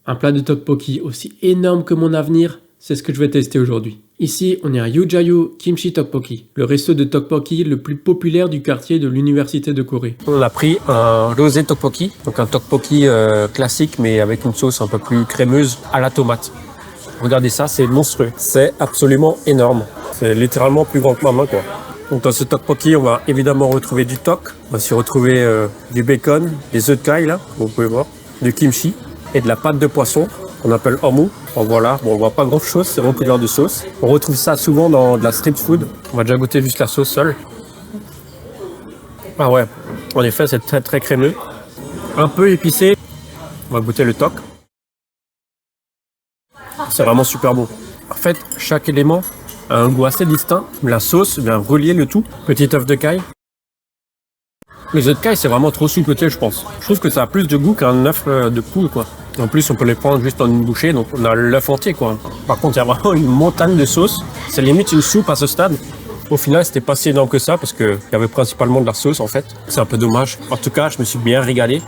Un plat de tteokbokki aussi énorme que mon avenir, c'est ce que je vais tester aujourd'hui. Ici, on est à Yujayu Kimchi Tteokbokki, le resto de tteokbokki le plus populaire du quartier de l'université de Corée. On a pris un rosé tteokbokki, donc un tteokbokki classique mais avec une sauce un peu plus crémeuse à la tomate. Regardez ça, c'est monstrueux. C'est absolument énorme. C'est littéralement plus grand que ma main, quoi. Donc dans ce tteokbokki, on va évidemment retrouver du tok, on va aussi retrouver du bacon, des œufs de caille là, vous pouvez voir, du kimchi et de la pâte de poisson qu'on appelle omu. Bon voilà, bon, on voit pas grand chose, c'est recouvert de sauce. On retrouve ça souvent dans de la street food. On va déjà goûter juste la sauce seule. Ah ouais, en effet, c'est très très crémeux, un peu épicé. On va goûter le tok. C'est vraiment super bon. En fait, chaque élément a un goût assez distinct. La sauce vient relier le tout. Petit œuf de caille. Les œufs de caille, c'est vraiment trop sous-coté, je pense. Je trouve que ça a plus de goût qu'un œuf de poule, quoi. En plus, on peut les prendre juste en une bouchée, donc on a l'œuf entier, quoi. Par contre, il y a vraiment une montagne de sauce. C'est limite une soupe à ce stade. Au final, c'était pas si énorme que ça, parce qu'il y avait principalement de la sauce, en fait. C'est un peu dommage. En tout cas, je me suis bien régalé.